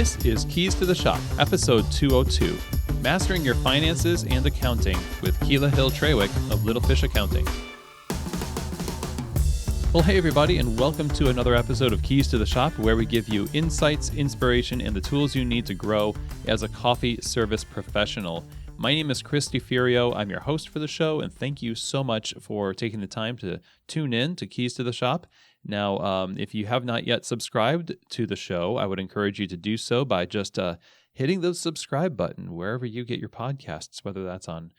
This is Keys to the Shop, episode 202, Mastering Your Finances and Accounting with Keila Hill-Trawick of Little Fish Accounting. Well, hey everybody, and welcome to another episode of Keys to the Shop, where we give you insights, inspiration, and the tools you need to grow as a coffee service professional. My name is Chris DeFurio. I'm your host for the show, and thank you so much for taking the time to tune in to Keys to the Shop. Now, if you have not yet subscribed to the show, I would encourage you to do so by just hitting the subscribe button wherever you get your podcasts, whether that's on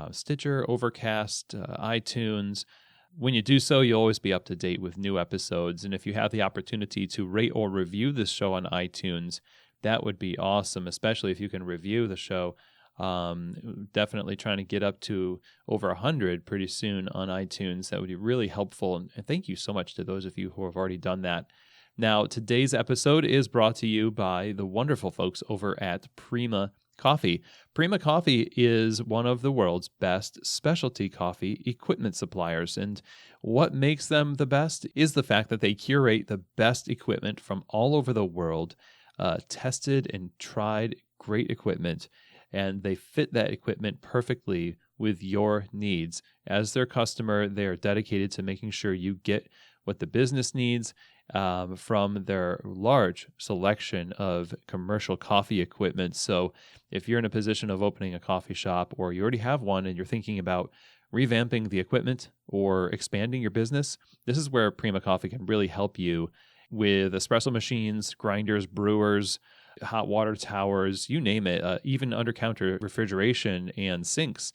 Stitcher, Overcast, iTunes. When you do so, you'll always be up to date with new episodes. And if you have the opportunity to rate or review this show on iTunes, that would be awesome, especially if you can review the show. Definitely trying to get up to over 100 pretty soon on iTunes. That would be really helpful. And thank you so much to those of you who have already done that. Now, today's episode is brought to you by the wonderful folks over at Prima Coffee. Prima Coffee is one of the world's best specialty coffee equipment suppliers. And what makes them the best is the fact that they curate the best equipment from all over the world, tested and tried great equipment. And they fit that equipment perfectly with your needs. As their customer, they are dedicated to making sure you get what the business needs from their large selection of commercial coffee equipment. So if you're in a position of opening a coffee shop, or you already have one and you're thinking about revamping the equipment or expanding your business, this is where Prima Coffee can really help you with espresso machines, grinders, brewers, hot water towers, you name it, even under-counter refrigeration and sinks.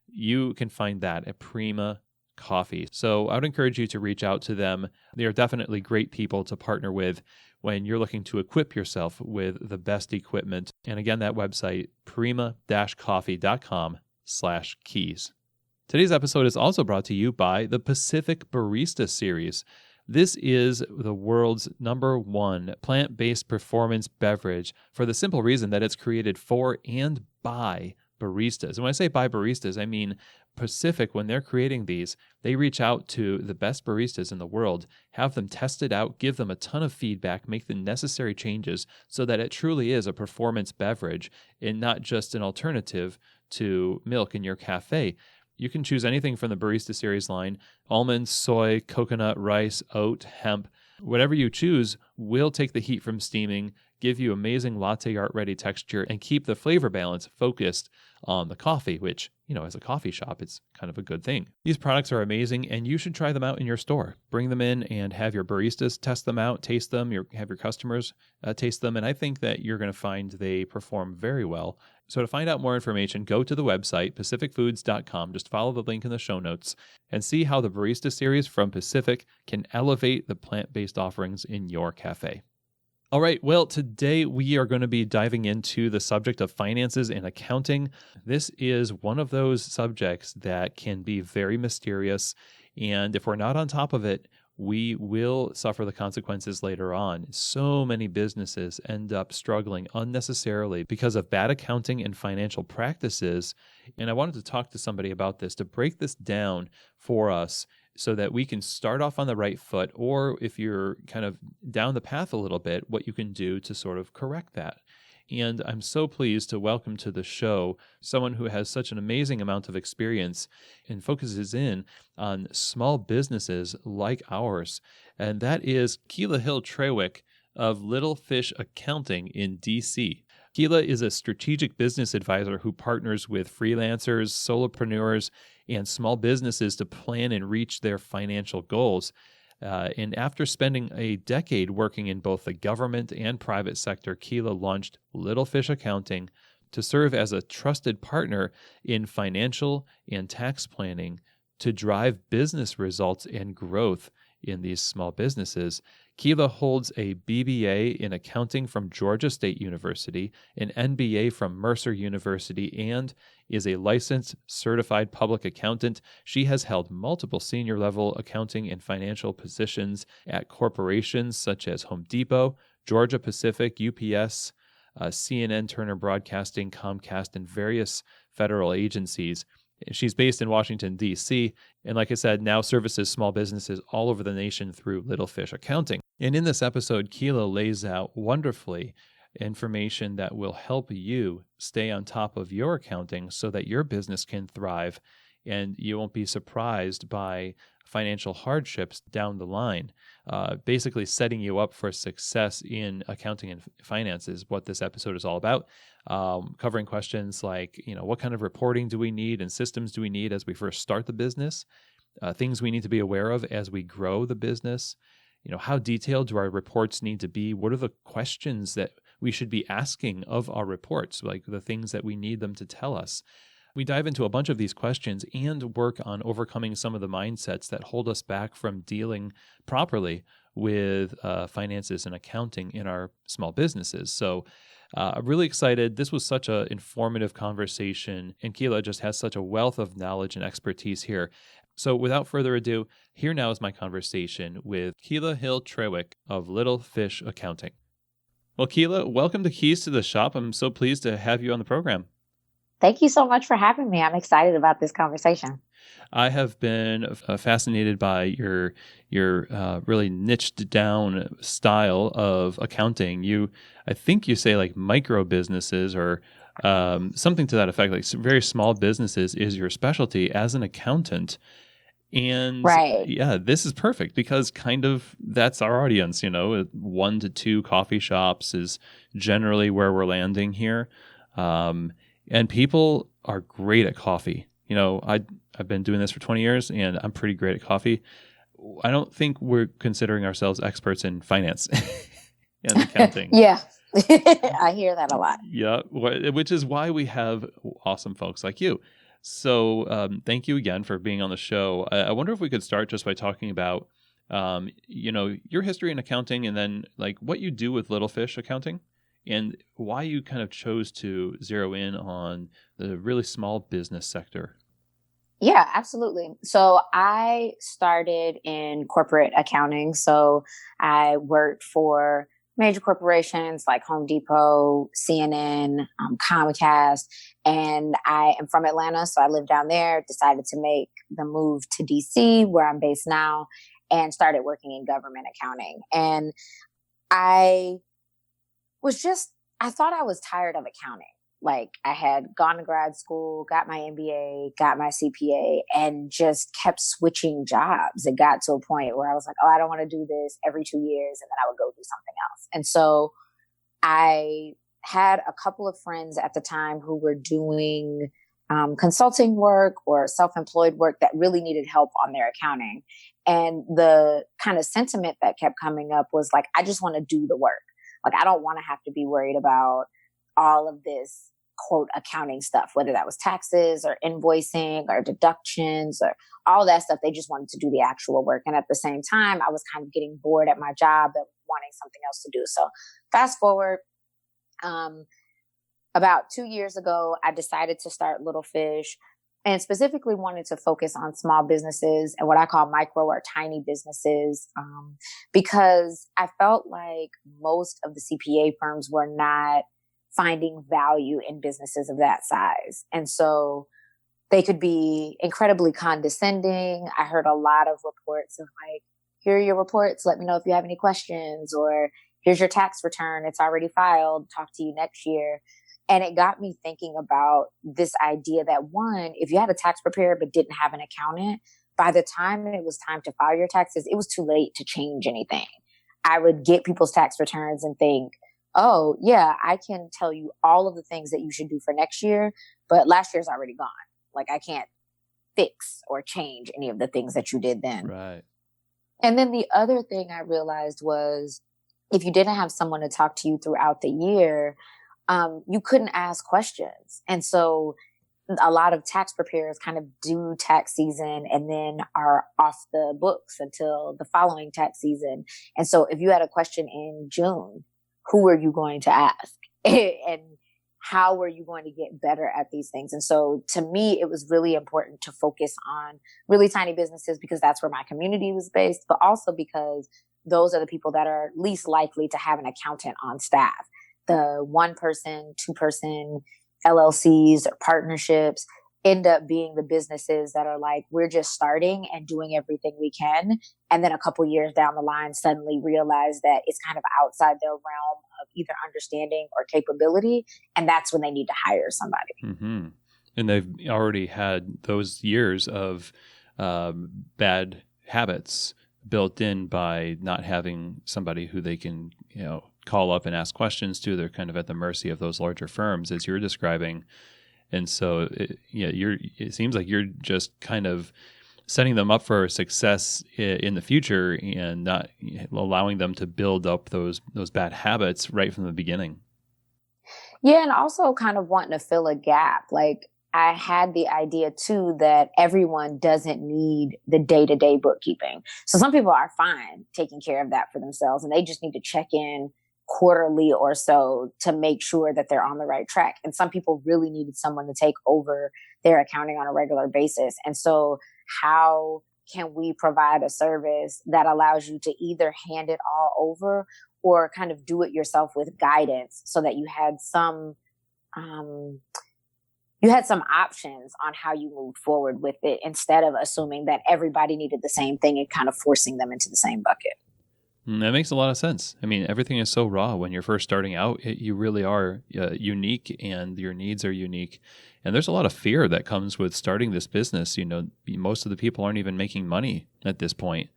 You can find that at Prima Coffee. So I would encourage you to reach out to them. They are definitely great people to partner with when you're looking to equip yourself with the best equipment. And again, that website, prima-coffee.com/keys. Today's episode is also brought to you by the Pacific Barista Series. This is the world's #1 plant-based performance beverage for the simple reason that it's created for and by baristas. And when I say by baristas, I mean Pacific, when they're creating these, they reach out to the best baristas in the world, have them test it out, give them a ton of feedback, make the necessary changes so that it truly is a performance beverage and not just an alternative to milk in your cafe. You can choose anything from the Barista Series line: almond, soy, coconut, rice, oat, hemp. Whatever you choose will take the heat from steaming, give you amazing latte art ready texture, and keep the flavor balance focused on the coffee, which, as a coffee shop, it's kind of a good thing. These products are amazing, and you should try them out in your store. Bring them in and have your baristas test them out, taste them, have your customers taste them, and I think that you're going to find they perform very well. So to find out more information, go to the website, pacificfoods.com. Just follow the link in the show notes and see how the Barista Series from Pacific can elevate the plant-based offerings in your cafe. All right, well, today we are going to be diving into the subject of finances and accounting. This is one of those subjects that can be very mysterious, and if we're not on top of it, we will suffer the consequences later on. So many businesses end up struggling unnecessarily because of bad accounting and financial practices. And I wanted to talk to somebody about this to break this down for us so that we can start off on the right foot, or if you're kind of down the path a little bit, what you can do to sort of correct that. And I'm so pleased to welcome to the show someone who has such an amazing amount of experience and focuses in on small businesses like ours. And that is Keila Hill-Trawick of Little Fish Accounting in DC. Keila is a strategic business advisor who partners with freelancers, solopreneurs, and small businesses to plan and reach their financial goals. And after spending a decade working in both the government and private sector, Keila launched Little Fish Accounting to serve as a trusted partner in financial and tax planning to drive business results and growth in these small businesses. Keila holds a BBA in accounting from Georgia State University, an MBA from Mercer University, and is a licensed certified public accountant. She has held multiple senior level accounting and financial positions at corporations such as Home Depot, Georgia Pacific, UPS, CNN, Turner Broadcasting, Comcast, and various federal agencies. She's based in Washington, D.C., and like I said, now services small businesses all over the nation through Little Fish Accounting. And in this episode, Keila lays out wonderfully information that will help you stay on top of your accounting so that your business can thrive and you won't be surprised by financial hardships down the line. Basically setting you up for success in accounting and finance is what this episode is all about. Covering questions like, what kind of reporting do we need and systems do we need as we first start the business? Things we need to be aware of as we grow the business. How detailed do our reports need to be? What are the questions that we should be asking of our reports, like the things that we need them to tell us? We dive into a bunch of these questions and work on overcoming some of the mindsets that hold us back from dealing properly with finances and accounting in our small businesses. So I'm really excited. This was such an informative conversation, and Keila just has such a wealth of knowledge and expertise here. So without further ado, here now is my conversation with Keila Hill-Trawick of Little Fish Accounting. Well, Keila, welcome to Keys to the Shop. I'm so pleased to have you on the program. Thank you so much for having me. I'm excited about this conversation. I have been fascinated by your really niched down style of accounting. I think you say like micro businesses or something to that effect, like very small businesses is your specialty as an accountant. And right. Yeah, this is perfect because kind of that's our audience, 1 to 2 coffee shops is generally where we're landing here. And people are great at coffee. I've been doing this for 20 years and I'm pretty great at coffee. I don't think we're considering ourselves experts in finance and accounting. Yeah, I hear that a lot. Yeah, which is why we have awesome folks like you. So thank you again for being on the show. I wonder if we could start just by talking about, your history in accounting and then like what you do with Little Fish Accounting. And why you kind of chose to zero in on the really small business sector. Yeah, absolutely. So I started in corporate accounting. So I worked for major corporations like Home Depot, CNN, Comcast, and I am from Atlanta. So I lived down there, decided to make the move to DC, where I'm based now, and started working in government accounting. And I thought I was tired of accounting. Like I had gone to grad school, got my MBA, got my CPA, and just kept switching jobs. It got to a point where I was like, oh, I don't want to do this every 2 years. And then I would go do something else. And so I had a couple of friends at the time who were doing consulting work or self-employed work that really needed help on their accounting. And the kind of sentiment that kept coming up was like, I just want to do the work. Like, I don't want to have to be worried about all of this, quote, accounting stuff, whether that was taxes or invoicing or deductions or all that stuff. They just wanted to do the actual work. And at the same time, I was kind of getting bored at my job and wanting something else to do. So fast forward, about 2 years ago, I decided to start Little Fish and specifically wanted to focus on small businesses and what I call micro or tiny businesses, because I felt like most of the CPA firms were not finding value in businesses of that size. And so they could be incredibly condescending. I heard a lot of reports of like, here are your reports. Let me know if you have any questions, or here's your tax return. It's already filed. Talk to you next year. And it got me thinking about this idea that, one, if you had a tax preparer but didn't have an accountant, by the time it was time to file your taxes, it was too late to change anything. I would get people's tax returns and think, oh, yeah, I can tell you all of the things that you should do for next year, but last year's already gone. Like, I can't fix or change any of the things that you did then. Right. And then the other thing I realized was if you didn't have someone to talk to you throughout the year, you couldn't ask questions. And so a lot of tax preparers kind of do tax season and then are off the books until the following tax season. And so if you had a question in June, who were you going to ask? And how were you going to get better at these things? And so to me, it was really important to focus on really tiny businesses because that's where my community was based, but also because those are the people that are least likely to have an accountant on staff. The 1-person, 2-person LLCs or partnerships end up being the businesses that are like, we're just starting and doing everything we can. And then a couple years down the line, suddenly realize that it's kind of outside their realm of either understanding or capability. And that's when they need to hire somebody. Mm-hmm. And they've already had those years of bad habits built in by not having somebody who they can, call up and ask questions to. They're kind of at the mercy of those larger firms, as you're describing. And so, it seems like you're just kind of setting them up for success in the future and not allowing them to build up those bad habits right from the beginning. Yeah, and also kind of wanting to fill a gap. Like, I had the idea too that everyone doesn't need the day-to-day bookkeeping. So some people are fine taking care of that for themselves, and they just need to check in quarterly or so to make sure that they're on the right track. And some people really needed someone to take over their accounting on a regular basis. And so how can we provide a service that allows you to either hand it all over or kind of do it yourself with guidance, so that you had some options on how you moved forward with it, instead of assuming that everybody needed the same thing and kind of forcing them into the same bucket. That makes a lot of sense. I mean, everything is so raw when you're first starting out. You really are unique, and your needs are unique. And there's a lot of fear that comes with starting this business. Most of the people aren't even making money at this point.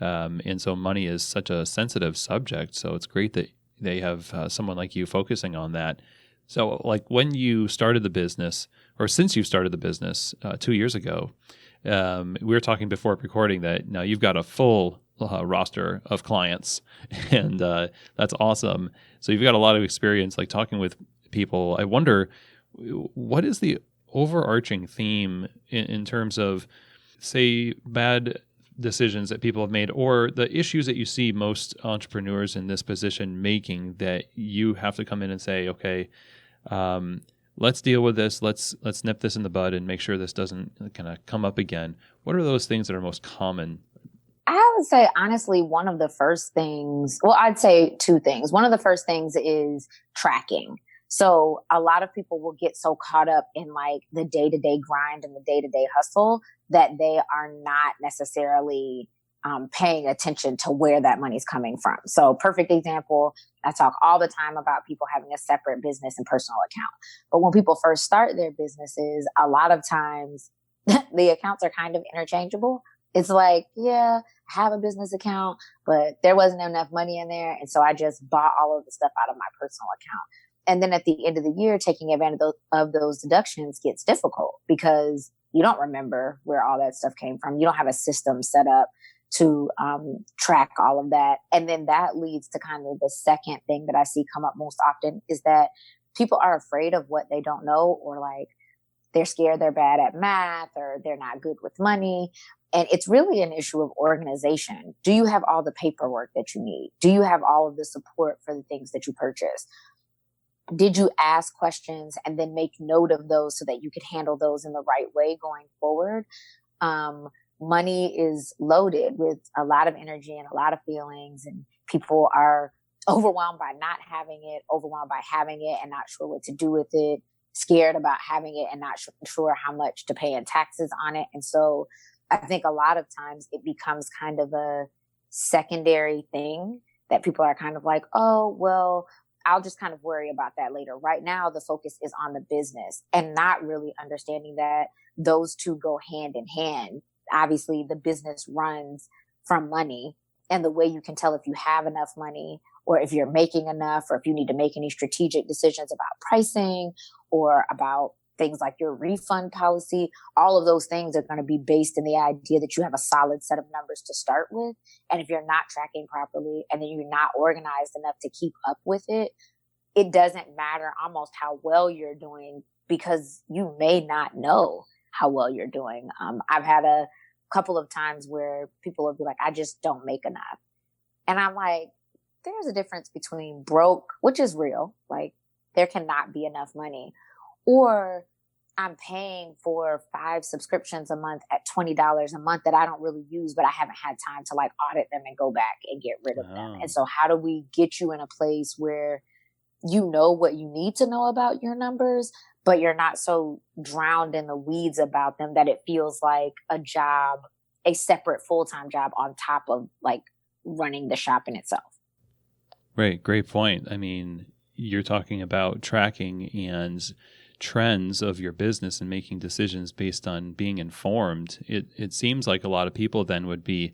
And so money is such a sensitive subject. So it's great that they have someone like you focusing on that. So like when you started the business, or since you started the business 2 years ago, we were talking before recording that now you've got a full roster of clients, and that's awesome. So you've got a lot of experience like talking with people. I wonder, what is the overarching theme in terms of, say, bad decisions that people have made, or the issues that you see most entrepreneurs in this position making, that you have to come in and say, okay, let's deal with this. Let's nip this in the bud and make sure this doesn't kind of come up again. What are those things that are most common? I would say, honestly, one of the first things, well, I'd say two things. One of the first things is tracking. So a lot of people will get so caught up in like the day-to-day grind and the day-to-day hustle that they are not necessarily paying attention to where that money's coming from. So perfect example, I talk all the time about people having a separate business and personal account. But when people first start their businesses, a lot of times the accounts are kind of interchangeable. It's like, yeah, I have a business account, but there wasn't enough money in there. And so I just bought all of the stuff out of my personal account. And then at the end of the year, taking advantage of those deductions gets difficult because you don't remember where all that stuff came from. You don't have a system set up to track all of that. And then that leads to kind of the second thing that I see come up most often, is that people are afraid of what they don't know, or like they're scared they're bad at math, or they're not good with money. And it's really an issue of organization. Do you have all the paperwork that you need? Do you have all of the support for the things that you purchase? Did you ask questions and then make note of those so that you could handle those in the right way going forward? Money is loaded with a lot of energy and a lot of feelings, and people are overwhelmed by not having it, overwhelmed by having it and not sure what to do with it, scared about having it and not sure how much to pay in taxes on it. And so I think a lot of times it becomes kind of a secondary thing that people are kind of like, oh, well, I'll just kind of worry about that later. Right now, the focus is on the business, and not really understanding that those two go hand in hand. Obviously, the business runs from money, and the way you can tell if you have enough money, or if you're making enough, or if you need to make any strategic decisions about pricing or about things like your refund policy, all of those things are going to be based in the idea that you have a solid set of numbers to start with. And if you're not tracking properly, and then you're not organized enough to keep up with it, it doesn't matter almost how well you're doing, because you may not know how well you're doing. I've had a couple of times where people will be like, I just don't make enough. And I'm like, there's a difference between broke, which is real, like there cannot be enough money, or I'm paying for 5 subscriptions a month at $20 a month that I don't really use, but I haven't had time to like audit them and go back and get rid of them. And so how do we get you in a place where you know what you need to know about your numbers, but you're not so drowned in the weeds about them that it feels like a job, a separate full-time job on top of like running the shop in itself? Right. Great point. I mean, you're talking about tracking and trends of your business and making decisions based on being informed. It seems like a lot of people then would be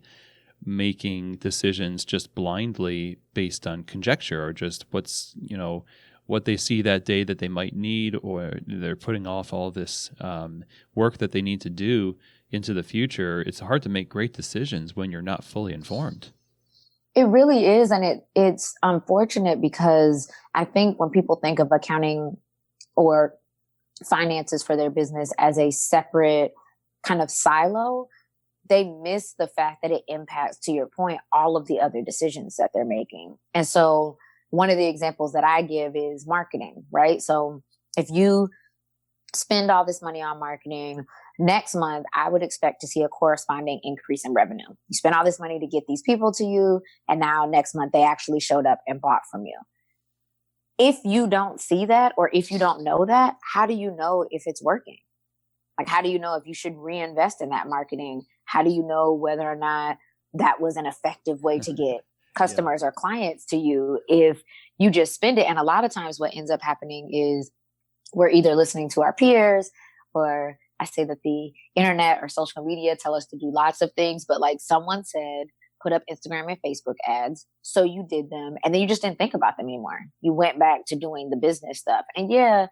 making decisions just blindly based on conjecture or just what they see that day that they might need, or they're putting off all this work that they need to do into the future. It's hard to make great decisions when you're not fully informed. It really is. And it's unfortunate because I think when people think of accounting or finances for their business as a separate kind of silo, they miss the fact that it impacts, to your point, all of the other decisions that they're making. And so one of the examples that I give is marketing, right? So if you spend all this money on marketing, next month, I would expect to see a corresponding increase in revenue. You spent all this money to get these people to you, and now next month they actually showed up and bought from you. If you don't see that, or if you don't know that, how do you know if it's working? Like, how do you know if you should reinvest in that marketing? How do you know whether or not that was an effective way to get customers or clients to you if you just spend it? And a lot of times what ends up happening is we're either listening to our peers, or I say that the internet or social media tell us to do lots of things, but like someone said, put up Instagram and Facebook ads. So you did them, and then you just didn't think about them anymore. You went back to doing the business stuff. And yeah,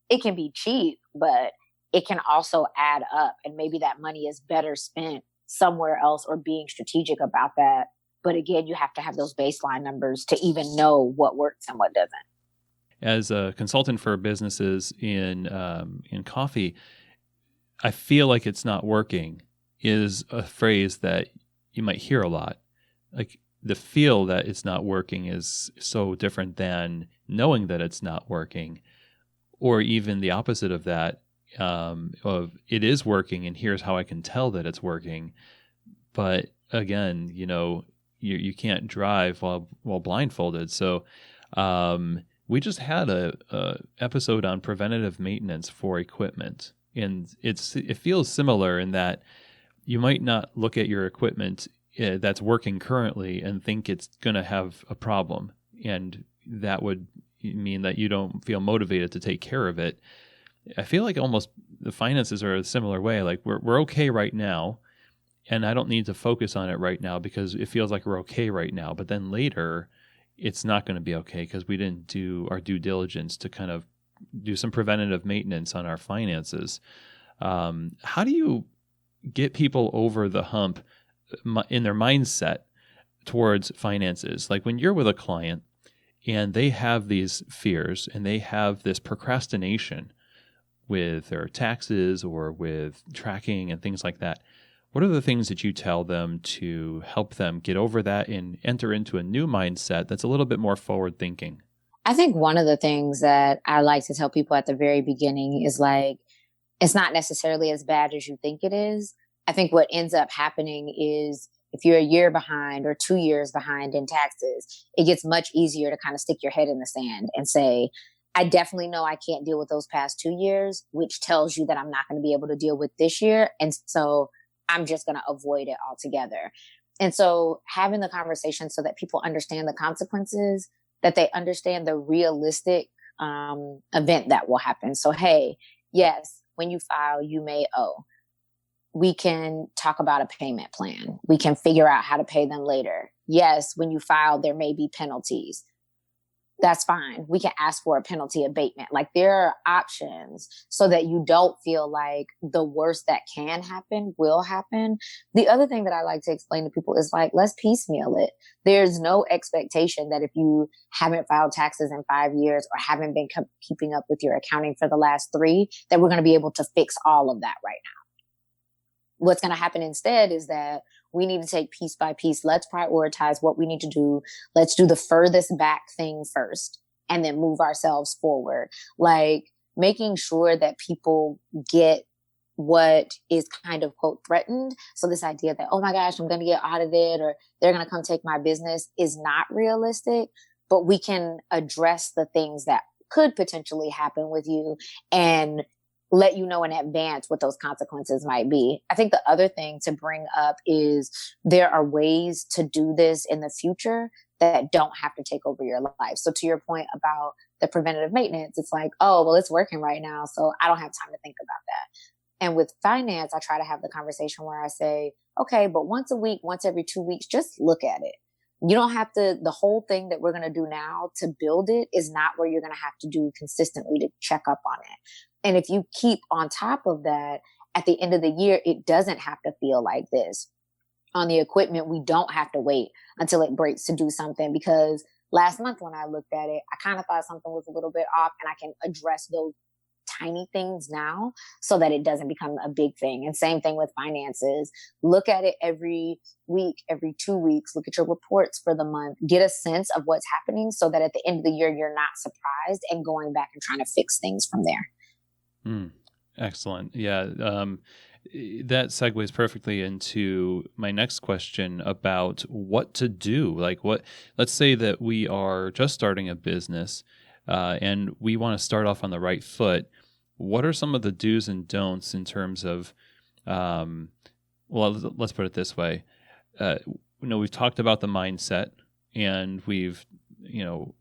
it can be cheap, but it can also add up. And maybe that money is better spent somewhere else, or being strategic about that. But again, you have to have those baseline numbers to even know what works and what doesn't. As a consultant for businesses in coffee, I feel like it's not working is a phrase that you might hear a lot. Like, the feel that it's not working is so different than knowing that it's not working, or even the opposite of that, of it is working and here's how I can tell that it's working. But again, you can't drive while blindfolded. So we just had a episode on preventative maintenance for equipment, and it feels similar in that you might not look at your equipment that's working currently and think it's going to have a problem, and that would mean that you don't feel motivated to take care of it. I feel like almost the finances are a similar way. Like, we're okay right now, and I don't need to focus on it right now because it feels like we're okay right now. But then later, it's not going to be okay because we didn't do our due diligence to kind of do some preventative maintenance on our finances. How do you get people over the hump in their mindset towards finances? Like, when you're with a client and they have these fears and they have this procrastination with their taxes or with tracking and things like that, what are the things that you tell them to help them get over that and enter into a new mindset that's a little bit more forward thinking? I think one of the things that I like to tell people at the very beginning is like, it's not necessarily as bad as you think it is. I think what ends up happening is if you're a year behind or 2 years behind in taxes, it gets much easier to kind of stick your head in the sand and say, I definitely know I can't deal with those past 2 years, which tells you that I'm not going to be able to deal with this year. And so I'm just going to avoid it altogether. And so having the conversation so that people understand the consequences, that they understand the realistic event that will happen. So, hey, yes, when you file, you may owe. We can talk about a payment plan. We can figure out how to pay them later. Yes, when you file, there may be penalties. That's fine. We can ask for a penalty abatement. Like, there are options so that you don't feel like the worst that can happen will happen. The other thing that I like to explain to people is like, let's piecemeal it. There's no expectation that if you haven't filed taxes in 5 years or haven't been keeping up with your accounting for the last 3, that we're going to be able to fix all of that right now. What's going to happen instead is that we need to take piece by piece. Let's prioritize what we need to do. Let's do the furthest back thing first and then move ourselves forward. Like, making sure that people get what is kind of, quote, threatened. So this idea that, oh my gosh, I'm going to get audited or they're going to come take my business is not realistic, but we can address the things that could potentially happen with you and let you know in advance what those consequences might be. I think the other thing to bring up is there are ways to do this in the future that don't have to take over your life. So to your point about the preventative maintenance, it's like, oh, well, it's working right now, so I don't have time to think about that. And with finance, I try to have the conversation where I say, okay, but once a week, once every 2 weeks, just look at it. You don't have to, the whole thing that we're going to do now to build it is not where you're going to have to do consistently to check up on it. And if you keep on top of that, at the end of the year, it doesn't have to feel like this. On the equipment, we don't have to wait until it breaks to do something, because last month when I looked at it, I kind of thought something was a little bit off, and I can address those tiny things now so that it doesn't become a big thing. And same thing with finances. Look at it every week, every 2 weeks, look at your reports for the month, get a sense of what's happening so that at the end of the year, you're not surprised and going back and trying to fix things from there. Excellent. Yeah. That segues perfectly into my next question about what to do. Like, let's say that we are just starting a business and we want to start off on the right foot. What are some of the do's and don'ts in terms of, well, let's put it this way. We've talked about the mindset, and we've,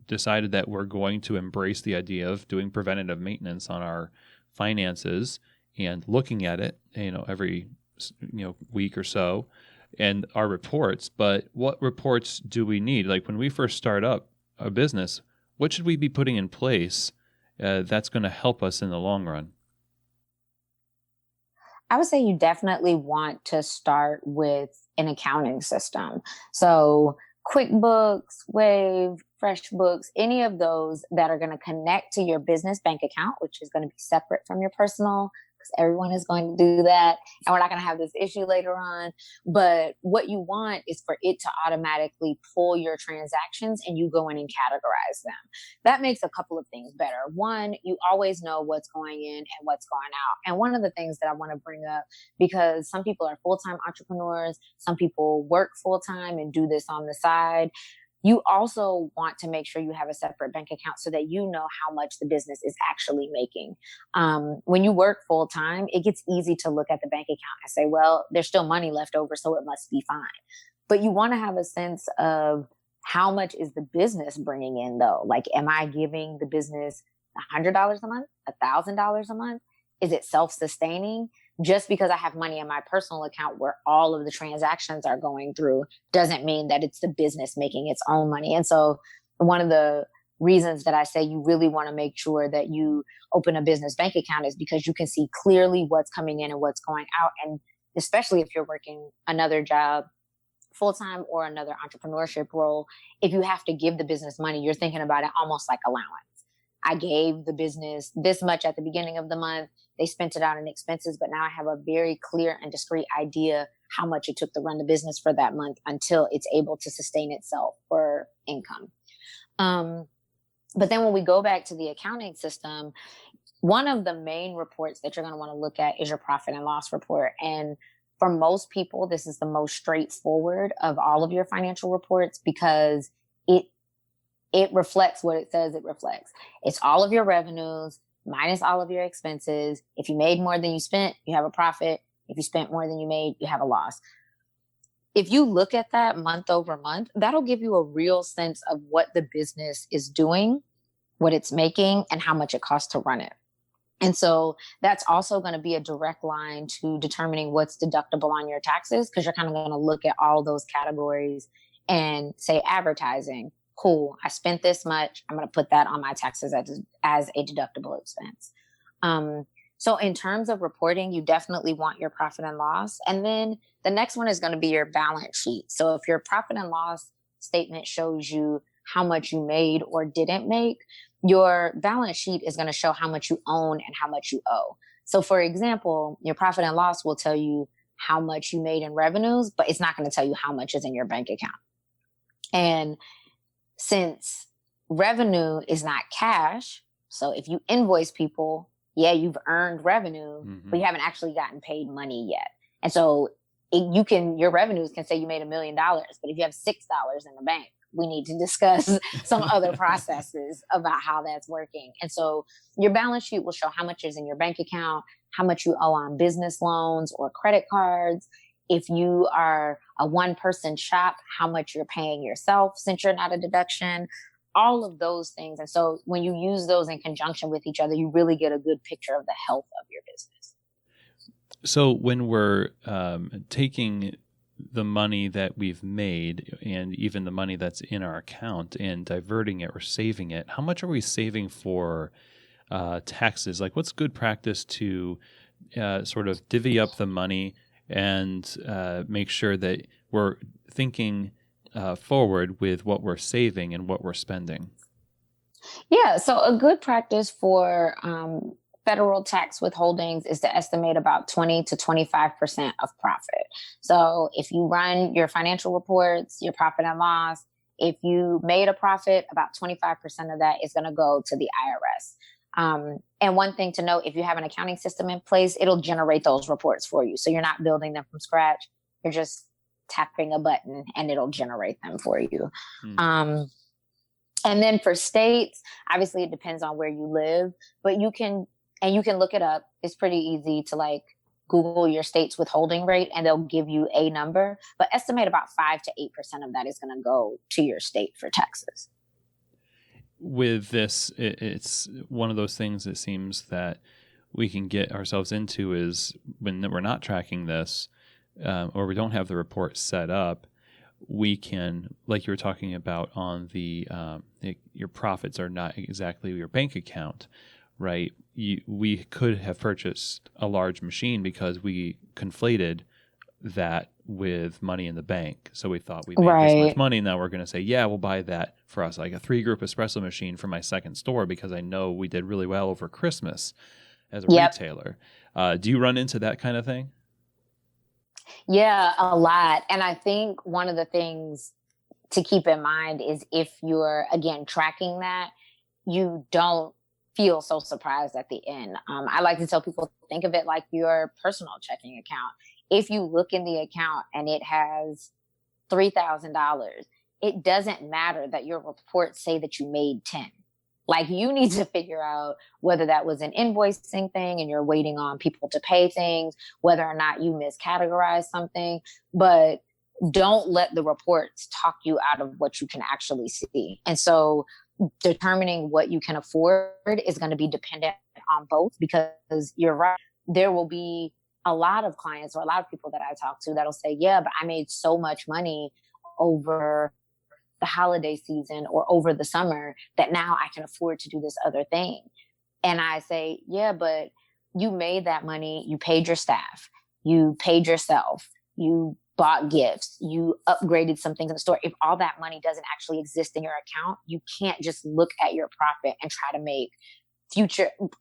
decided that we're going to embrace the idea of doing preventative maintenance on our finances and looking at it, every, week or so, and our reports. But what reports do we need? Like, when we first start up a business, what should we be putting in place that's going to help us in the long run? I would say you definitely want to start with an accounting system. So QuickBooks, Wave, FreshBooks, any of those that are going to connect to your business bank account, which is going to be separate from your personal, because everyone is going to do that. And we're not going to have this issue later on. But what you want is for it to automatically pull your transactions and you go in and categorize them. That makes a couple of things better. One, you always know what's going in and what's going out. And one of the things that I want to bring up, because some people are full-time entrepreneurs, some people work full-time and do this on the side. You also want to make sure you have a separate bank account so that you know how much the business is actually making. When you work full time, it gets easy to look at the bank account and say, well, there's still money left over, so it must be fine. But you want to have a sense of how much is the business bringing in, though? Like, am I giving the business $100 a month, $1,000 a month? Is it self-sustaining? Just because I have money in my personal account where all of the transactions are going through doesn't mean that it's the business making its own money. And so one of the reasons that I say you really want to make sure that you open a business bank account is because you can see clearly what's coming in and what's going out. And especially if you're working another job full-time or another entrepreneurship role, if you have to give the business money, you're thinking about it almost like allowance. I gave the business this much at the beginning of the month. They spent it out in expenses, but now I have a very clear and discrete idea how much it took to run the business for that month until it's able to sustain itself for income. But then when we go back to the accounting system, one of the main reports that you're going to want to look at is your profit and loss report. And for most people, this is the most straightforward of all of your financial reports because it reflects what it says it reflects. It's all of your revenues minus all of your expenses. If you made more than you spent, you have a profit. If you spent more than you made, you have a loss. If you look at that month over month, that'll give you a real sense of what the business is doing, what it's making, and how much it costs to run it. And so that's also going to be a direct line to determining what's deductible on your taxes, because you're kind of going to look at all those categories and say advertising. Cool, I spent this much. I'm going to put that on my taxes as a deductible expense. So in terms of reporting, you definitely want your profit and loss. And then the next one is going to be your balance sheet. So if your profit and loss statement shows you how much you made or didn't make, your balance sheet is going to show how much you own and how much you owe. So for example, your profit and loss will tell you how much you made in revenues, but it's not going to tell you how much is in your bank account. And since revenue is not cash, so if you invoice people, yeah, you've earned revenue, but you haven't actually gotten paid money yet. And so your revenues can say you made $1 million, but if you have $6 in the bank, we need to discuss some other processes about how that's working. And so your balance sheet will show how much is in your bank account, how much you owe on business loans or credit cards. If you are a one-person shop, how much you're paying yourself since you're not a deduction, all of those things. And so when you use those in conjunction with each other, you really get a good picture of the health of your business. So when we're taking the money that we've made and even the money that's in our account and diverting it or saving it, how much are we saving for taxes? Like, what's good practice to sort of divvy up the money and make sure that we're thinking forward with what we're saving and what we're spending? Yeah, so a good practice for federal tax withholdings is to estimate about 20 to 25% of profit. So if you run your financial reports, your profit and loss, if you made a profit, about 25% of that is going to go to the IRS. And one thing to note, if you have an accounting system in place, it'll generate those reports for you. So you're not building them from scratch. You're just tapping a button and it'll generate them for you. And then for states, obviously it depends on where you live, but you can look it up. It's pretty easy to like Google your state's withholding rate and they'll give you a number, but estimate about 5 to 8% of that is going to go to your state for taxes. With this, it's one of those things it seems that we can get ourselves into is when we're not tracking this or we don't have the report set up, we can, like you were talking about on the your profits are not exactly your bank account, right? We could have purchased a large machine because we conflated that with money in the bank. So we thought we made this much money. Now we're going to say, yeah, we'll buy that for us, like a 3-group espresso machine for my second store because I know we did really well over Christmas as a retailer. Do you run into that kind of thing? Yeah, a lot. And I think one of the things to keep in mind is if you're, again, tracking that, you don't feel so surprised at the end. I like to tell people, think of it like your personal checking account. If you look in the account and it has $3,000, it doesn't matter that your reports say that you made 10. Like you need to figure out whether that was an invoicing thing and you're waiting on people to pay things, whether or not you miscategorized something, but don't let the reports talk you out of what you can actually see. And so determining what you can afford is going to be dependent on both, because you're right. There will be a lot of clients or a lot of people that I talk to that'll say, yeah, but I made so much money over the holiday season or over the summer that now I can afford to do this other thing. And I say, yeah, but you made that money. You paid your staff. You paid yourself. You bought gifts. You upgraded some things in the store. If all that money doesn't actually exist in your account, you can't just look at your profit and try to make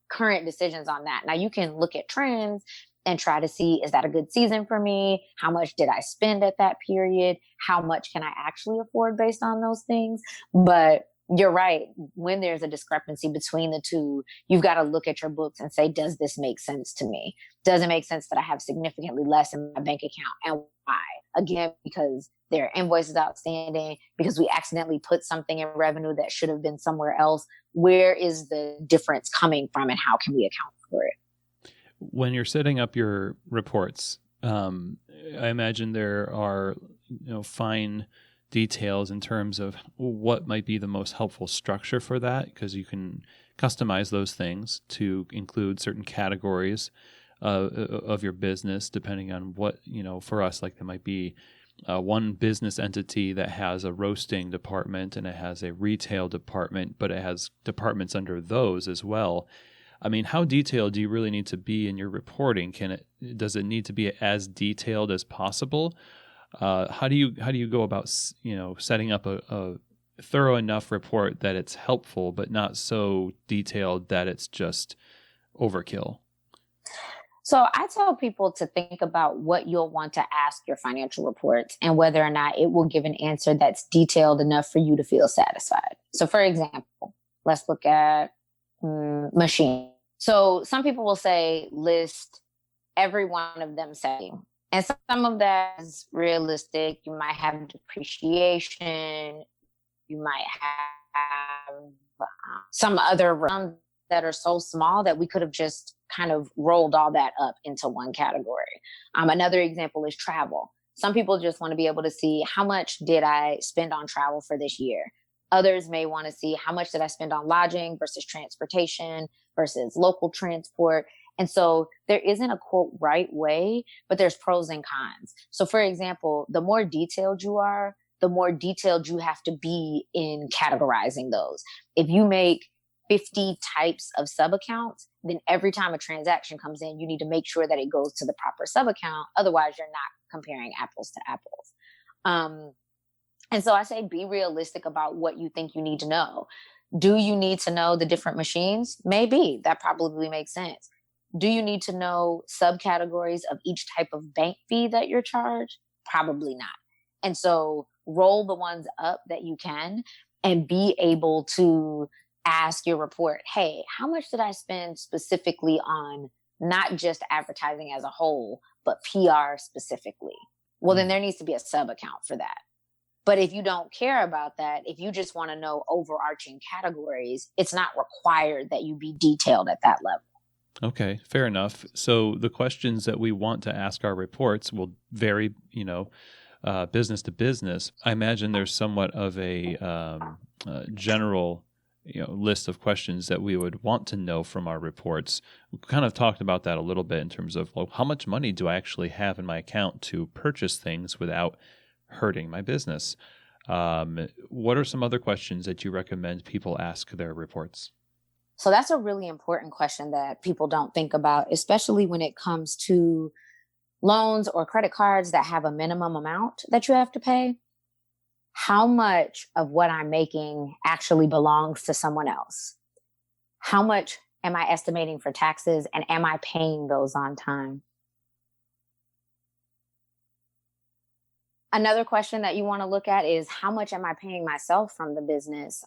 current decisions on that. Now you can look at trends and try to see, is that a good season for me? How much did I spend at that period? How much can I actually afford based on those things? But you're right. When there's a discrepancy between the two, you've got to look at your books and say, does this make sense to me? Does it make sense that I have significantly less in my bank account? And why? Again, because there are invoices outstanding, because we accidentally put something in revenue that should have been somewhere else. Where is the difference coming from and how can we account for it? When you're setting up your reports, I imagine there are fine details in terms of what might be the most helpful structure for that, because you can customize those things to include certain categories of your business, depending on what, for us, like there might be one business entity that has a roasting department and it has a retail department, but it has departments under those as well. I mean, how detailed do you really need to be in your reporting? Does it need to be as detailed as possible? How do you go about setting up a thorough enough report that it's helpful but not so detailed that it's just overkill? So I tell people to think about what you'll want to ask your financial reports and whether or not it will give an answer that's detailed enough for you to feel satisfied. So for example, let's look at machine. So some people will say list every one of them saying, and some of that is realistic. You might have depreciation. You might have some other that are so small that we could have just kind of rolled all that up into one category. Another example is travel. Some people just want to be able to see how much did I spend on travel for this year. Others may want to see how much did I spend on lodging versus transportation versus local transport. And so there isn't a quote right way, but there's pros and cons. So for example, the more detailed you are, the more detailed you have to be in categorizing those. If you make 50 types of sub accounts, then every time a transaction comes in, you need to make sure that it goes to the proper sub account. Otherwise, you're not comparing apples to apples. And so I say be realistic about what you think you need to know. Do you need to know the different machines? Maybe. That probably makes sense. Do you need to know subcategories of each type of bank fee that you're charged? Probably not. And so roll the ones up that you can and be able to ask your report, hey, how much did I spend specifically on not just advertising as a whole, but PR specifically? Well, then there needs to be a sub account for that. But if you don't care about that, if you just want to know overarching categories, it's not required that you be detailed at that level. Okay, fair enough. So the questions that we want to ask our reports will vary, business to business. I imagine there's somewhat of a general list of questions that we would want to know from our reports. We kind of talked about that a little bit in terms of how much money do I actually have in my account to purchase things without hurting my business. What are some other questions that you recommend people ask their reports? So that's a really important question that people don't think about, especially when it comes to loans or credit cards that have a minimum amount that you have to pay. How much of what I'm making actually belongs to someone else? How much am I estimating for taxes, and am I paying those on time? Another question that you want to look at is how much am I paying myself from the business?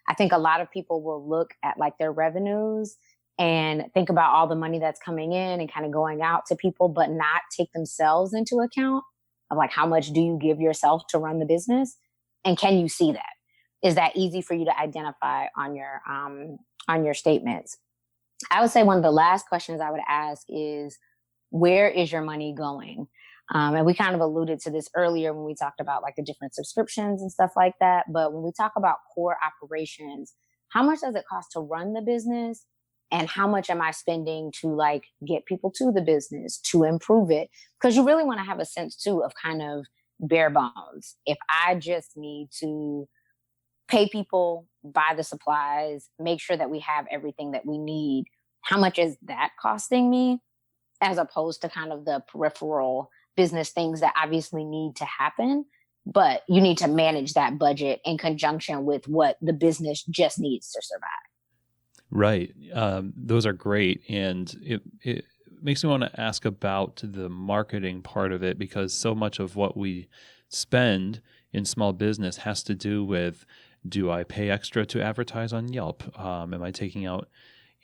I think a lot of people will look at like their revenues and think about all the money that's coming in and kind of going out to people, but not take themselves into account of like, how much do you give yourself to run the business? And can you see that? Is that easy for you to identify on your statements? I would say one of the last questions I would ask is, where is your money going? And we kind of alluded to this earlier when we talked about like the different subscriptions and stuff like that. But when we talk about core operations, how much does it cost to run the business? And how much am I spending to like get people to the business, to improve it? Because you really want to have a sense too of kind of bare bones. If I just need to pay people, buy the supplies, make sure that we have everything that we need, how much is that costing me? As opposed to kind of the peripheral business things that obviously need to happen, but you need to manage that budget in conjunction with what the business just needs to survive. Right. Those are great. And it makes me want to ask about the marketing part of it, because so much of what we spend in small business has to do with, do I pay extra to advertise on Yelp? Am I taking out,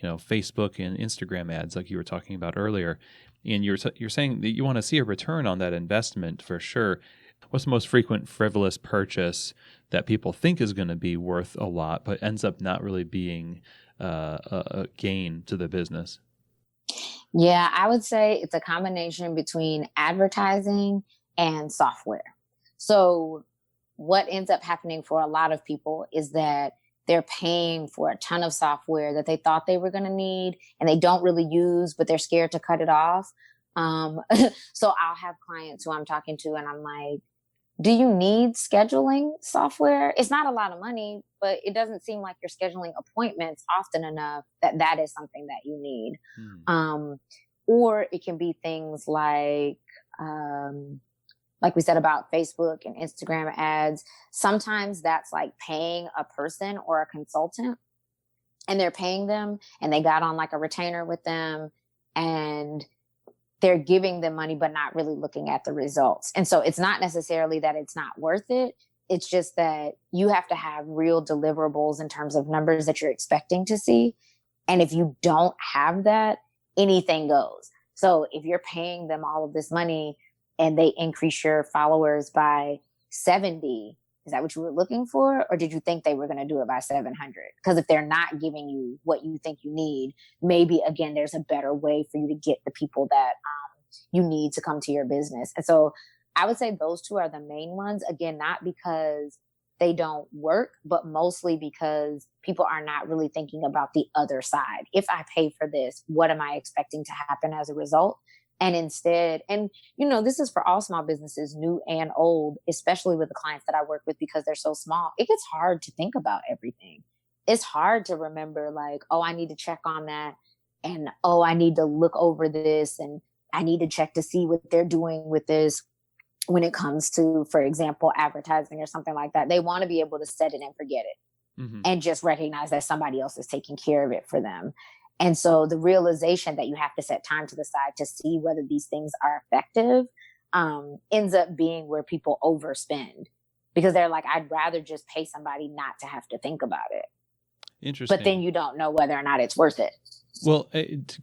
Facebook and Instagram ads like you were talking about earlier? And you're saying that you want to see a return on that investment for sure. What's the most frequent frivolous purchase that people think is going to be worth a lot, but ends up not really being a gain to the business? Yeah, I would say it's a combination between advertising and software. So what ends up happening for a lot of people is that they're paying for a ton of software that they thought they were going to need and they don't really use, but they're scared to cut it off. So I'll have clients who I'm talking to and I'm like, do you need scheduling software? It's not a lot of money, but it doesn't seem like you're scheduling appointments often enough that is something that you need. Or it can be things like we said about Facebook and Instagram ads. Sometimes that's like paying a person or a consultant, and they're paying them and they got on like a retainer with them and they're giving them money, but not really looking at the results. And so it's not necessarily that it's not worth it. It's just that you have to have real deliverables in terms of numbers that you're expecting to see. And if you don't have that, anything goes. So if you're paying them all of this money and they increase your followers by 70, Is that what you were looking for? Or did you think they were going to do it by 700? Because if they're not giving you what you think you need, maybe again, there's a better way for you to get the people that you need to come to your business. And so I would say those two are the main ones. Again, not because they don't work, but mostly because people are not really thinking about the other side. If I pay for this, what am I expecting to happen as a result? And instead, and this is for all small businesses, new and old, especially with the clients that I work with, because they're so small, it gets hard to think about everything. It's hard to remember like, oh, I need to check on that. And, oh, I need to look over this. And I need to check to see what they're doing with this when it comes to, for example, advertising or something like that. They want to be able to set it and forget it and just recognize that somebody else is taking care of it for them. And so the realization that you have to set time to the side to see whether these things are effective ends up being where people overspend, because they're like, I'd rather just pay somebody not to have to think about it. Interesting. But then you don't know whether or not it's worth it. Well,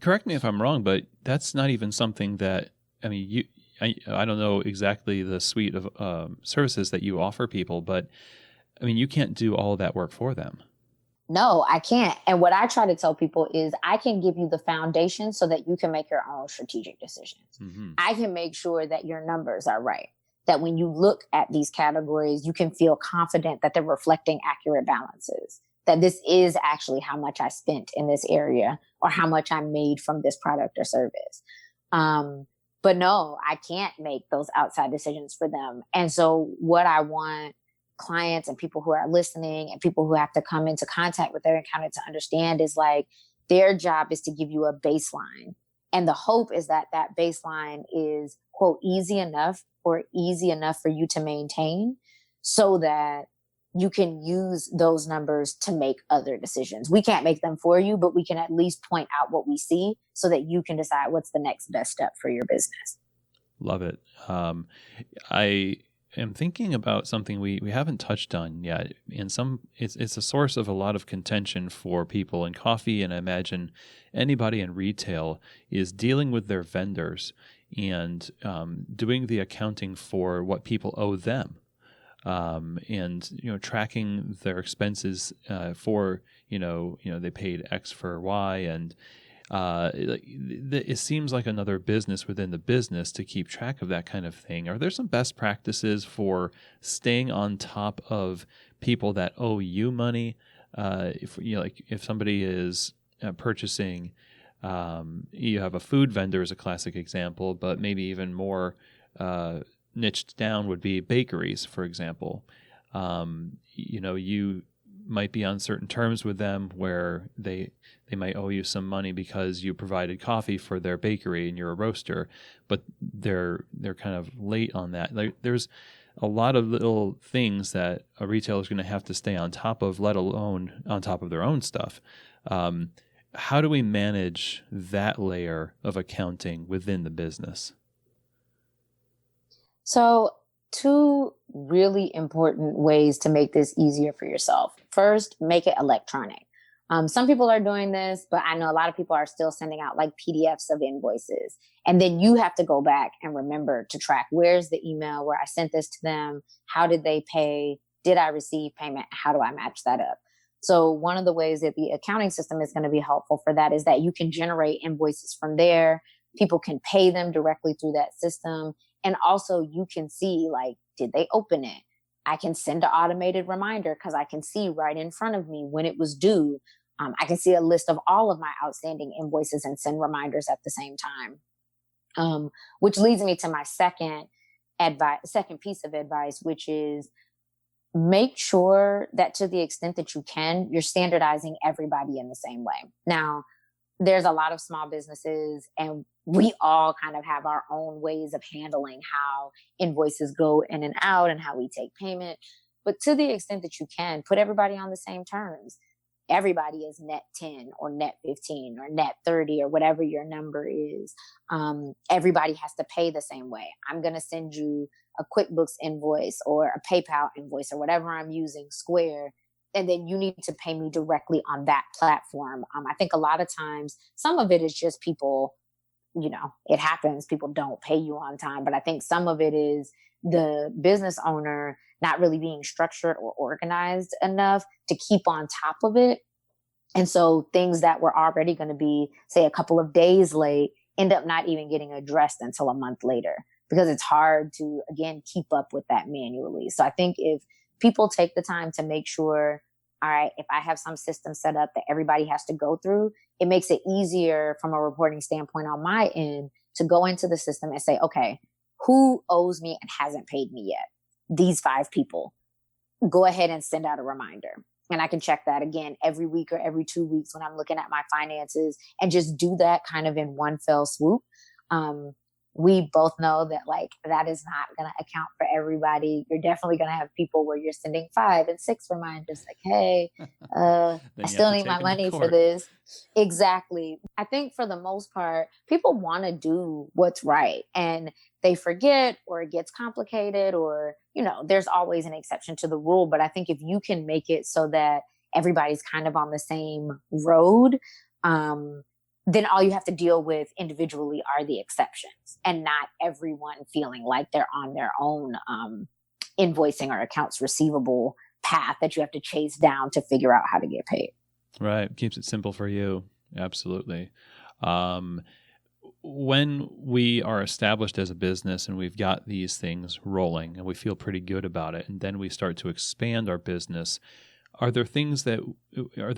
correct me if I'm wrong, but that's not even something that, I mean, I don't know exactly the suite of services that you offer people, but I mean, you can't do all of that work for them. No, I can't. And what I try to tell people is I can give you the foundation so that you can make your own strategic decisions. I can make sure that your numbers are right, that when you look at these categories, you can feel confident that they're reflecting accurate balances, that this is actually how much I spent in this area or how much I made from this product or service. But no, I can't make those outside decisions for them. And so what I want clients and people who are listening and people who have to come into contact with their account to understand is like, their job is to give you a baseline. And the hope is that that baseline is, quote, easy enough for you to maintain so that you can use those numbers to make other decisions. We can't make them for you, but we can at least point out what we see so that you can decide what's the next best step for your business. Love it. I am thinking about something we haven't touched on yet. And it's a source of a lot of contention for people in coffee, and I imagine anybody in retail is dealing with their vendors and doing the accounting for what people owe them. And tracking their expenses for they paid X for Y, and it seems like another business within the business to keep track of that kind of thing. Are there some best practices for staying on top of people that owe you money? If somebody is purchasing, you have a food vendor as a classic example, but maybe even more niched down would be bakeries, for example. You might be on certain terms with them where they might owe you some money because you provided coffee for their bakery and you're a roaster, but they're kind of late on that. There's a lot of little things that a retailer is going to have to stay on top of, let alone on top of their own stuff. How do we manage that layer of accounting within the business? So, two really important ways to make this easier for yourself. First, make it electronic. Some people are doing this, but I know a lot of people are still sending out like PDFs of invoices. And then you have to go back and remember to track, where's the email where I sent this to them? How did they pay? Did I receive payment? How do I match that up? So one of the ways that the accounting system is going to be helpful for that is that you can generate invoices from there. People can pay them directly through that system. And also you can see, like, did they open it? I can send an automated reminder because I can see right in front of me when it was due. I can see a list of all of my outstanding invoices and send reminders at the same time. Which leads me to my second piece of advice, which is make sure that to the extent that you can, you're standardizing everybody in the same way. Now, there's a lot of small businesses and we all kind of have our own ways of handling how invoices go in and out and how we take payment. But to the extent that you can, put everybody on the same terms. Everybody is net 10 or net 15 or net 30 or whatever your number is. Everybody has to pay the same way. I'm going to send you a QuickBooks invoice or a PayPal invoice or whatever I'm using, Square. And then you need to pay me directly on that platform. I think a lot of times, some of it is just people, it happens. People don't pay you on time. But I think some of it is the business owner not really being structured or organized enough to keep on top of it. And so things that were already going to be, say, a couple of days late end up not even getting addressed until a month later, because it's hard to, again, keep up with that manually. So I think if people take the time to make sure, all right, if I have some system set up that everybody has to go through, it makes it easier from a reporting standpoint on my end to go into the system and say, okay, who owes me and hasn't paid me yet? These 5 people. Go ahead and send out a reminder. And I can check that again every week or every 2 weeks when I'm looking at my finances, and just do that kind of in one fell swoop. We both know that like that is not going to account for everybody. You're definitely going to have people where you're sending 5 and 6 reminders like, hey, I still need my money for this. Exactly. I think for the most part, people want to do what's right, and they forget, or it gets complicated, or, you know, there's always an exception to the rule. But I think if you can make it so that everybody's kind of on the same road, then all you have to deal with individually are the exceptions, and not everyone feeling like they're on their own invoicing or accounts receivable path that you have to chase down to figure out how to get paid. Right. Keeps it simple for you. Absolutely. When we are established as a business and we've got these things rolling and we feel pretty good about it, and then we start to expand our business, are there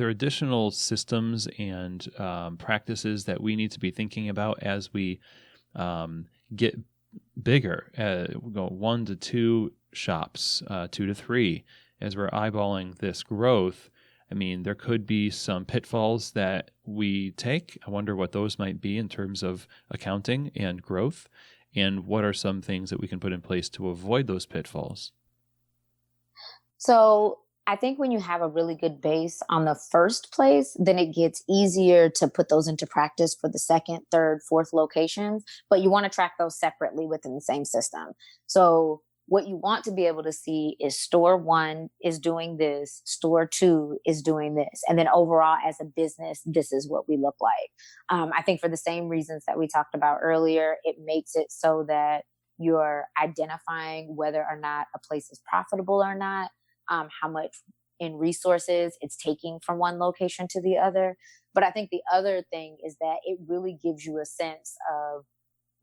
additional systems and practices that we need to be thinking about as we get bigger? We go 1 to 2 shops, 2 to 3, as we're eyeballing this growth. I mean, there could be some pitfalls that we take. I wonder what those might be in terms of accounting and growth, and what are some things that we can put in place to avoid those pitfalls? So I think when you have a really good base on the first place, then it gets easier to put those into practice for the second, third, fourth locations. But you want to track those separately within the same system. So what you want to be able to see is store 1 is doing this, store 2 is doing this. And then overall as a business, this is what we look like. I think for the same reasons that we talked about earlier, it makes it so that you're identifying whether or not a place is profitable or not, how much in resources it's taking from one location to the other. But I think the other thing is that it really gives you a sense of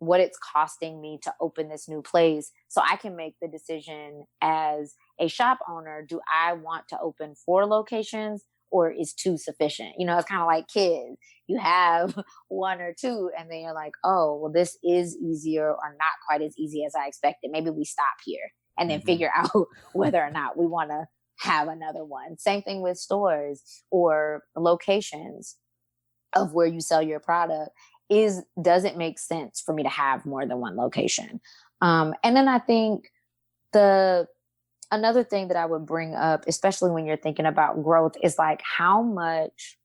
what it's costing me to open this new place, so I can make the decision as a shop owner, do I want to open 4 locations, or is 2 sufficient? You know, it's kind of like kids. You have 1 or 2, and then you're like, oh, well, this is easier or not quite as easy as I expected. Maybe we stop here and then figure out whether or not we want to have another one. Same thing with stores or locations of where you sell your product. Does it make sense for me to have more than 1 location? And then I think another thing that I would bring up, especially when you're thinking about growth, is like how much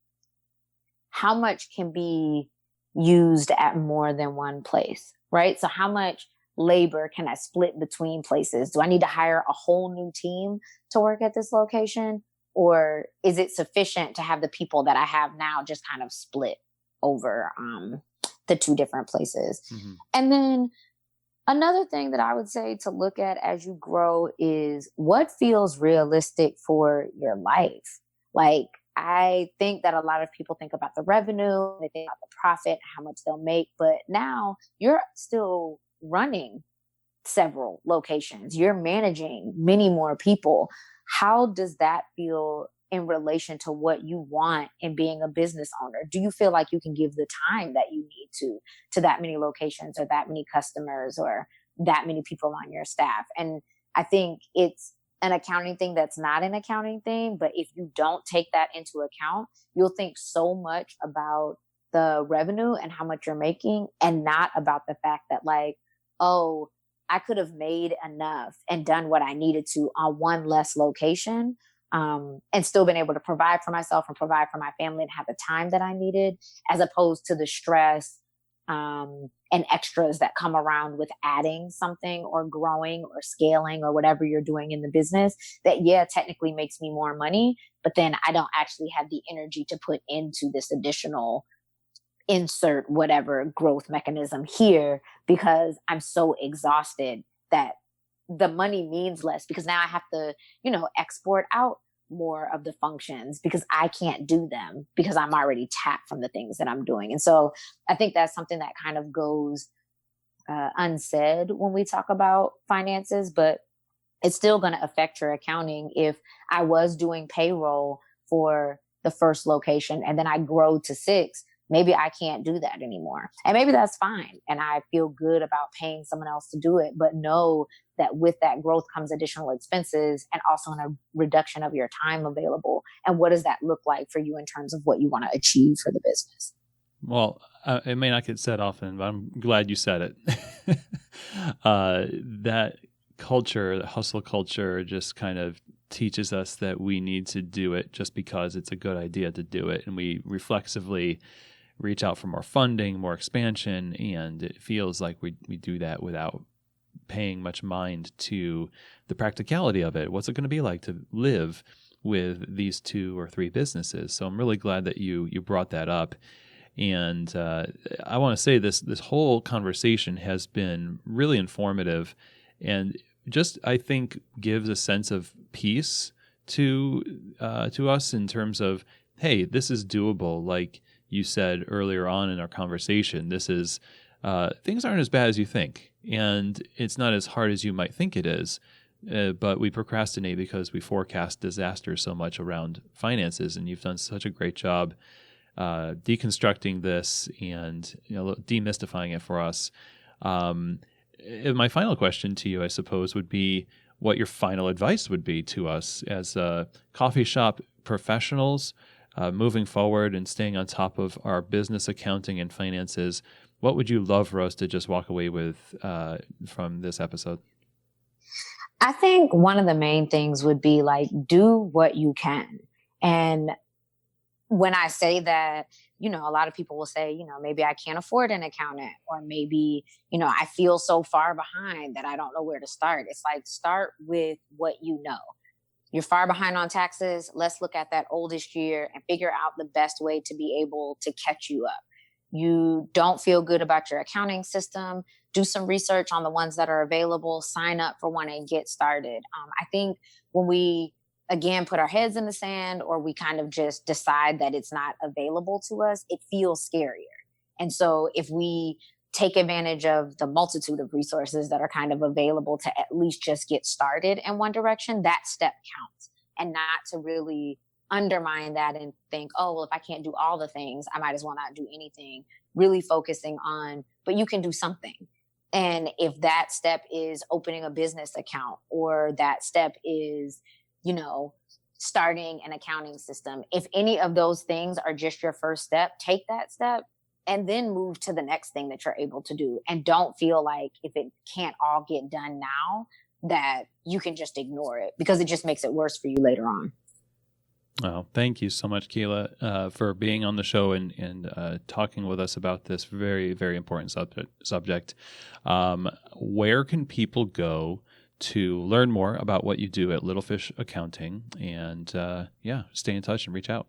can be used at more than one place, right? So how much labor can I split between places? Do I need to hire a whole new team to work at this location? Or is it sufficient to have the people that I have now just kind of split over the 2 different places? And then another thing that I would say to look at as you grow is what feels realistic for your life. Like, I think that a lot of people think about the revenue, they think about the profit, how much they'll make, but now you're still running several locations. You're managing many more people. How does that feel in relation to what you want in being a business owner? Do you feel like you can give the time that you need to that many locations, or that many customers, or that many people on your staff? And I think it's an accounting thing that's not an accounting thing, but if you don't take that into account, you'll think so much about the revenue and how much you're making, and not about the fact that like, oh, I could have made enough and done what I needed to on 1 less location, and still been able to provide for myself and provide for my family and have the time that I needed, as opposed to the stress and extras that come around with adding something or growing or scaling or whatever you're doing in the business that, yeah, technically makes me more money, but then I don't actually have the energy to put into this additional insert whatever growth mechanism here because I'm so exhausted that the money means less because now I have to, export out more of the functions because I can't do them because I'm already tapped from the things that I'm doing. And so I think that's something that kind of goes unsaid when we talk about finances, but it's still going to affect your accounting. If I was doing payroll for the first location and then I grow to 6, maybe I can't do that anymore. And maybe that's fine. And I feel good about paying someone else to do it. But know that with that growth comes additional expenses and also a reduction of your time available. And what does that look like for you in terms of what you want to achieve for the business? Well, it may not get said often, but I'm glad you said it. That culture, the hustle culture, just kind of teaches us that we need to do it just because it's a good idea to do it. And we reflexively reach out for more funding, more expansion, and it feels like we do that without paying much mind to the practicality of it. What's it going to be like to live with these 2 or 3 businesses? So I'm really glad that you brought that up. And I want to say this whole conversation has been really informative and just, I think, gives a sense of peace to us in terms of, hey, this is doable. Like you said earlier on in our conversation, this is things aren't as bad as you think, and it's not as hard as you might think it is. But we procrastinate because we forecast disaster so much around finances, and you've done such a great job deconstructing this and demystifying it for us. My final question to you, I suppose, would be what your final advice would be to us as coffee shop professionals moving forward and staying on top of our business accounting and finances. What would you love for us to just walk away with from this episode? I think one of the main things would be like, do what you can. And when I say that, a lot of people will say, maybe I can't afford an accountant, or maybe, I feel so far behind that I don't know where to start. It's like, start with what you know. You're far behind on taxes. Let's look at that oldest year and figure out the best way to be able to catch you up. You don't feel good about your accounting system. Do some research on the ones that are available, sign up for one and get started. I think when we, again, put our heads in the sand, or we kind of just decide that it's not available to us, it feels scarier. And so if we take advantage of the multitude of resources that are kind of available to at least just get started in one direction, that step counts, and not to really undermine that and think, oh, well, if I can't do all the things, I might as well not do anything. Really focusing on, but you can do something. And if that step is opening a business account, or that step is, starting an accounting system, if any of those things are just your first step, take that step and then move to the next thing that you're able to do. And don't feel like if it can't all get done now, that you can just ignore it, because it just makes it worse for you later on. Well, thank you so much, Keila, for being on the show and talking with us about this very, very important subject. Where can people go to learn more about what you do at Little Fish Accounting, and stay in touch and reach out?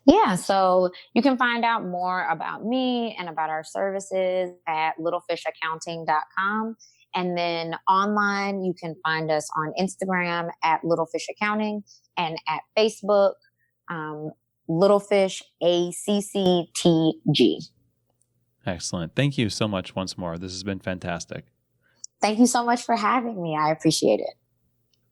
Yeah, so you can find out more about me and about our services at littlefishaccounting.com. And then online, you can find us on Instagram at Little Fish Accounting, and at Facebook, Little Fish ACCTG. Excellent. Thank you so much once more. This has been fantastic. Thank you so much for having me. I appreciate it.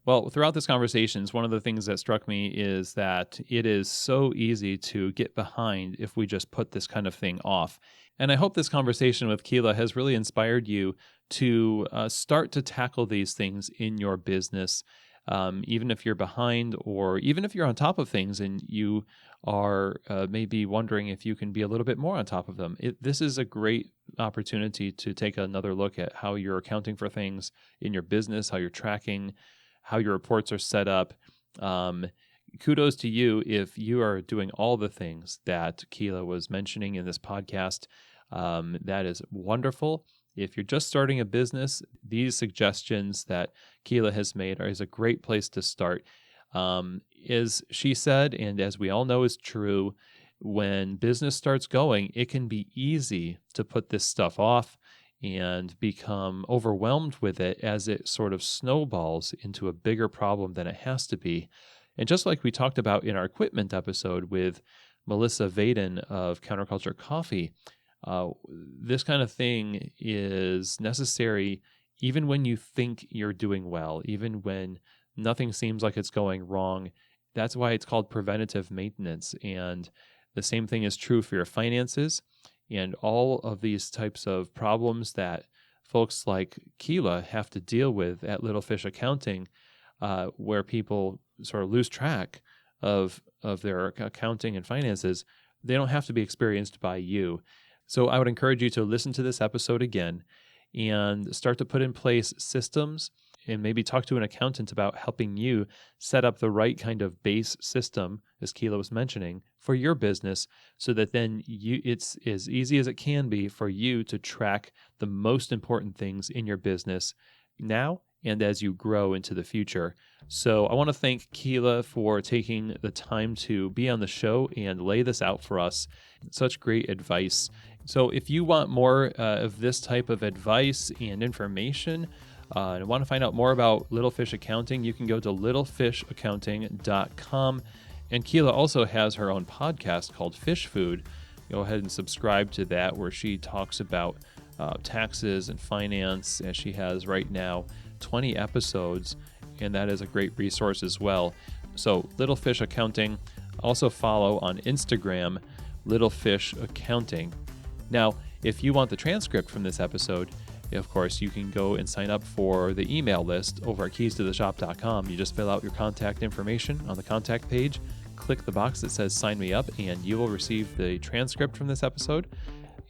Well, throughout this conversation, one of the things that struck me is that it is so easy to get behind if we just put this kind of thing off. And I hope this conversation with Keila has really inspired you to start to tackle these things in your business, even if you're behind, or even if you're on top of things and you are maybe wondering if you can be a little bit more on top of them. This is a great opportunity to take another look at how you're accounting for things in your business, how you're tracking, how your reports are set up. Kudos to you if you are doing all the things that Keila was mentioning in this podcast. That is wonderful. If you're just starting a business, these suggestions that Keila has made is a great place to start. As she said, and as we all know is true, when business starts going, it can be easy to put this stuff off and become overwhelmed with it as it sort of snowballs into a bigger problem than it has to be. And just like we talked about in our equipment episode with Melissa Vaden of Counterculture Coffee, this kind of thing is necessary even when you think you're doing well, even when nothing seems like it's going wrong. That's why it's called preventative maintenance. And the same thing is true for your finances and all of these types of problems that folks like Keila have to deal with at Little Fish Accounting, where people sort of lose track of their accounting and finances. They don't have to be experienced by you. So I would encourage you to listen to this episode again and start to put in place systems and maybe talk to an accountant about helping you set up the right kind of base system, as Keila was mentioning, for your business, so that then it's as easy as it can be for you to track the most important things in your business now and as you grow into the future. So I want to thank Keila for taking the time to be on the show and lay this out for us. Such great advice. So if you want more of this type of advice and information, and want to find out more about Little Fish Accounting, you can go to littlefishaccounting.com. And Keila also has her own podcast called Fish Food. Go ahead and subscribe to that, where she talks about taxes and finance, as she has right now 20 episodes, and that is a great resource as well. So Little Fish Accounting. Also follow on Instagram, Little Fish Accounting. Now, if you want the transcript from this episode, of course, you can go and sign up for the email list over at keystotheshop.com. You just fill out your contact information on the contact page, click the box that says sign me up, and you will receive the transcript from this episode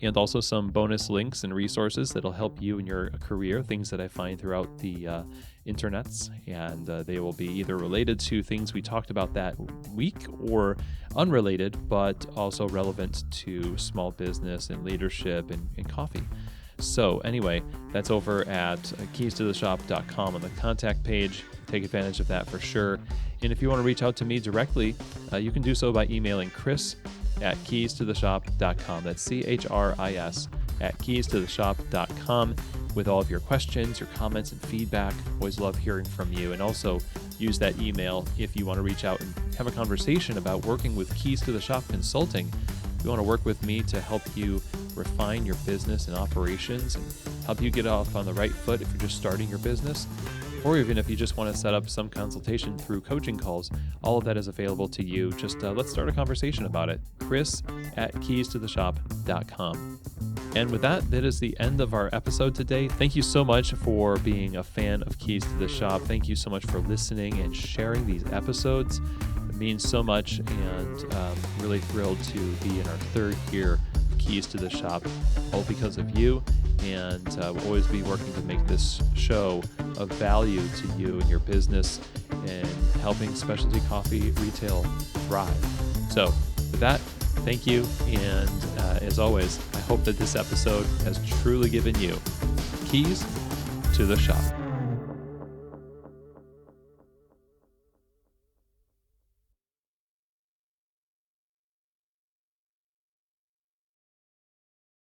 and also some bonus links and resources that'll help you in your career, things that I find throughout the internets, and they will be either related to things we talked about that week or unrelated, but also relevant to small business and leadership and coffee. So anyway, that's over at keystotheshop.com on the contact page. Take advantage of that for sure. And if you want to reach out to me directly, you can do so by emailing chris@keystotheshop.com. That's CHRIS at keystotheshop.com with all of your questions, your comments, and feedback. Always love hearing from you. And also use that email if you want to reach out and have a conversation about working with Keys to the Shop Consulting. If you want to work with me to help you refine your business and operations and help you get off on the right foot if you're just starting your business, or even if you just want to set up some consultation through coaching calls, all of that is available to you. Just let's start a conversation about it. Chris@keystotheshop.com. And with that, that is the end of our episode today. Thank you so much for being a fan of Keys to the Shop. Thank you so much for listening and sharing these episodes. It means so much, and really thrilled to be in our third year of Keys to the Shop, all because of you. And we'll always be working to make this show of value to you and your business and helping specialty coffee retail thrive. So with that, thank you. And as always, I hope that this episode has truly given you keys to the shop.